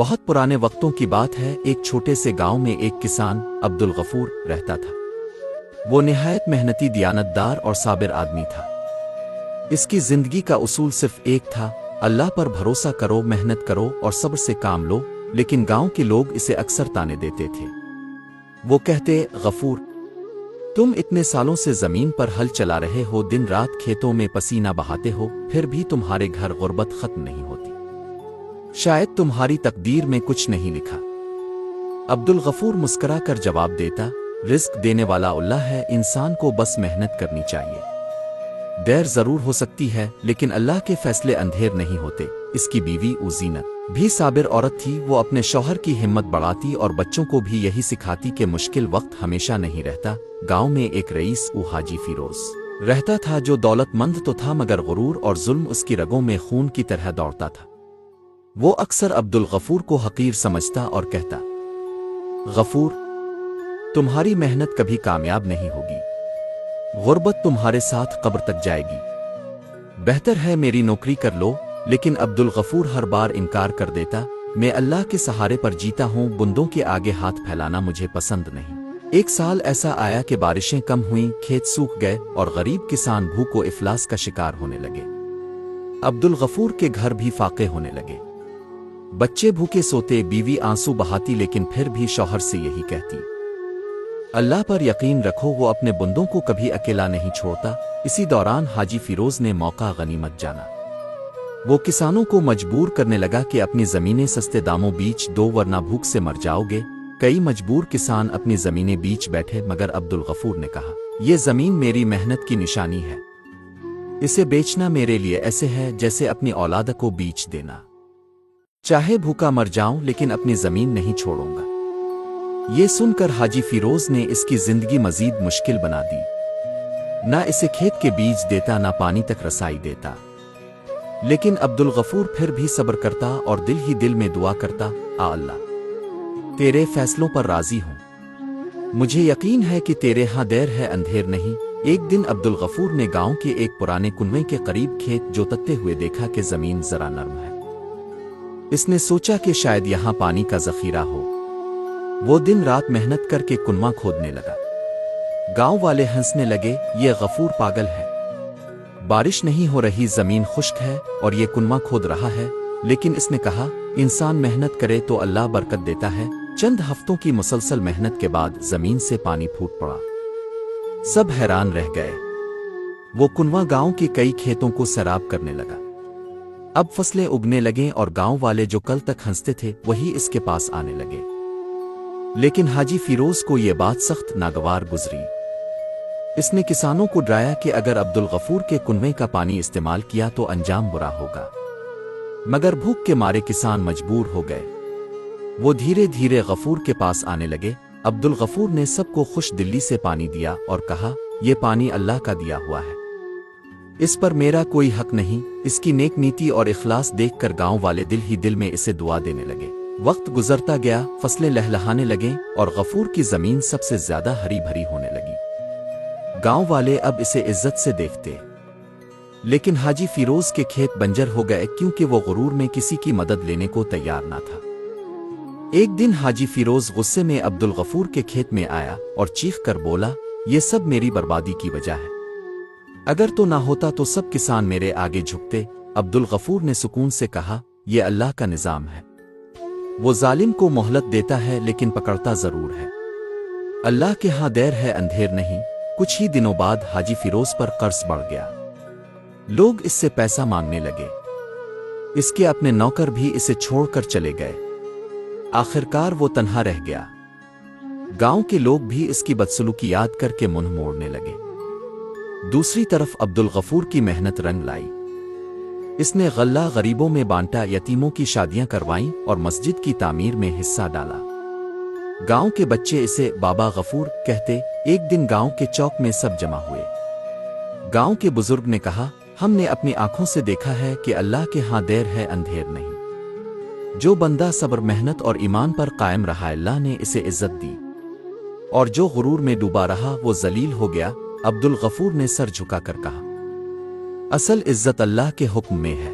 بہت پرانے وقتوں کی بات ہے، ایک چھوٹے سے گاؤں میں ایک کسان عبدالغفور رہتا تھا۔ وہ نہایت محنتی، دیانتدار اور صابر آدمی تھا۔ اس کی زندگی کا اصول صرف ایک تھا، اللہ پر بھروسہ کرو، محنت کرو اور صبر سے کام لو۔ لیکن گاؤں کے لوگ اسے اکثر تانے دیتے تھے۔ وہ کہتے، غفور، تم اتنے سالوں سے زمین پر ہل چلا رہے ہو، دن رات کھیتوں میں پسینہ بہاتے ہو، پھر بھی تمہارے گھر غربت ختم نہیں ہوتی۔ شاید تمہاری تقدیر میں کچھ نہیں لکھا۔ عبدالغفور مسکرا کر جواب دیتا، رزق دینے والا اللہ ہے، انسان کو بس محنت کرنی چاہیے۔ دیر ضرور ہو سکتی ہے، لیکن اللہ کے فیصلے اندھیر نہیں ہوتے۔ اس کی بیوی زینت بھی صابر عورت تھی، وہ اپنے شوہر کی ہمت بڑھاتی اور بچوں کو بھی یہی سکھاتی کہ مشکل وقت ہمیشہ نہیں رہتا۔ گاؤں میں ایک رئیس حاجی فیروز رہتا تھا، جو دولت مند تو تھا مگر غرور اور ظلم اس کی رگوں میں خون کی طرح دوڑتا تھا۔ وہ اکثر عبدالغفور کو حقیر سمجھتا اور کہتا، غفور، تمہاری محنت کبھی کامیاب نہیں ہوگی، غربت تمہارے ساتھ قبر تک جائے گی، بہتر ہے میری نوکری کر لو۔ لیکن عبدالغفور ہر بار انکار کر دیتا، میں اللہ کے سہارے پر جیتا ہوں، بندوں کے آگے ہاتھ پھیلانا مجھے پسند نہیں۔ ایک سال ایسا آیا کہ بارشیں کم ہوئیں، کھیت سوکھ گئے اور غریب کسان بھوک و افلاس کا شکار ہونے لگے۔ عبدالغفور کے گھر بھی فاقے ہونے لگے، بچے بھوکے سوتے، بیوی آنسو بہاتی، لیکن پھر بھی شوہر سے یہی کہتی، اللہ پر یقین رکھو، وہ اپنے بندوں کو کبھی اکیلا نہیں چھوڑتا۔ اسی دوران حاجی فیروز نے موقع غنیمت جانا۔ وہ کسانوں کو مجبور کرنے لگا کہ اپنی زمینیں سستے داموں بیچ دو ورنہ بھوک سے مر جاؤ گے۔ کئی مجبور کسان اپنی زمینیں بیچ بیٹھے، مگر عبدالغفور نے کہا، یہ زمین میری محنت کی نشانی ہے، اسے بیچنا میرے لیے ایسے ہے جیسے اپنی اولاد کو بیچ دینا۔ چاہے بھوکا مر جاؤں لیکن اپنی زمین نہیں چھوڑوں گا۔ یہ سن کر حاجی فیروز نے اس کی زندگی مزید مشکل بنا دی، نہ اسے کھیت کے بیج دیتا، نہ پانی تک رسائی دیتا۔ لیکن عبدالغفور پھر بھی صبر کرتا اور دل ہی دل میں دعا کرتا، اللہ تیرے فیصلوں پر راضی ہوں، مجھے یقین ہے کہ تیرے ہاں دیر ہے، اندھیر نہیں۔ ایک دن عبدالغفور نے گاؤں کے ایک پرانے کنویں کے قریب کھیت جوتتے ہوئے دیکھا کہ زمین ذرا نرم ہے۔ اس نے سوچا کہ شاید یہاں پانی کا ذخیرہ ہو۔ وہ دن رات محنت کر کے کنواں کھودنے لگا۔ گاؤں والے ہنسنے لگے، یہ غفور پاگل ہے، بارش نہیں ہو رہی، زمین خشک ہے اور یہ کنواں کھود رہا ہے۔ لیکن اس نے کہا، انسان محنت کرے تو اللہ برکت دیتا ہے۔ چند ہفتوں کی مسلسل محنت کے بعد زمین سے پانی پھوٹ پڑا۔ سب حیران رہ گئے۔ وہ کنواں گاؤں کے کئی کھیتوں کو سیراب کرنے لگا۔ اب فصلیں اگنے لگیں اور گاؤں والے جو کل تک ہنستے تھے وہی اس کے پاس آنے لگے۔ لیکن حاجی فیروز کو یہ بات سخت ناگوار گزری۔ اس نے کسانوں کو ڈرایا کہ اگر عبدالغفور کے کنویں کا پانی استعمال کیا تو انجام برا ہوگا۔ مگر بھوک کے مارے کسان مجبور ہو گئے۔ وہ دھیرے دھیرے غفور کے پاس آنے لگے۔ عبدالغفور نے سب کو خوش دلی سے پانی دیا اور کہا، یہ پانی اللہ کا دیا ہوا ہے، اس پر میرا کوئی حق نہیں۔ اس کی نیک نیتی اور اخلاص دیکھ کر گاؤں والے دل ہی دل میں اسے دعا دینے لگے۔ وقت گزرتا گیا، فصلیں لہلہانے لگیں اور غفور کی زمین سب سے زیادہ ہری بھری ہونے لگی۔ گاؤں والے اب اسے عزت سے دیکھتے۔ لیکن حاجی فیروز کے کھیت بنجر ہو گئے، کیونکہ وہ غرور میں کسی کی مدد لینے کو تیار نہ تھا۔ ایک دن حاجی فیروز غصے میں عبدالغفور کے کھیت میں آیا اور چیخ کر بولا، یہ سب میری بربادی کی وجہ ہے، اگر تو نہ ہوتا تو سب کسان میرے آگے جھکتے۔ عبدالغفور نے سکون سے کہا، یہ اللہ کا نظام ہے، وہ ظالم کو مہلت دیتا ہے لیکن پکڑتا ضرور ہے، اللہ کے ہاں دیر ہے، اندھیر نہیں۔ کچھ ہی دنوں بعد حاجی فیروز پر قرض بڑھ گیا، لوگ اس سے پیسہ مانگنے لگے، اس کے اپنے نوکر بھی اسے چھوڑ کر چلے گئے۔ آخرکار وہ تنہا رہ گیا۔ گاؤں کے لوگ بھی اس کی بدسلوکیات کر کے منہ موڑنے لگے۔ دوسری طرف عبدالغفور کی محنت رنگ لائی۔ اس نے غلہ غریبوں میں بانٹا، یتیموں کی شادیاں کروائیں اور مسجد کی تعمیر میں حصہ ڈالا۔ گاؤں کے بچے اسے بابا غفور کہتے۔ ایک دن گاؤں کے چوک میں سب جمع ہوئے۔ گاؤں کے بزرگ نے کہا، ہم نے اپنی آنکھوں سے دیکھا ہے کہ اللہ کے ہاں دیر ہے، اندھیر نہیں۔ جو بندہ صبر، محنت اور ایمان پر قائم رہا، اللہ نے اسے عزت دی، اور جو غرور میں ڈوبا رہا وہ ذلیل ہو گیا۔ عبدالغفور نے سر جھکا کر کہا، اصل عزت اللہ کے حکم میں ہے،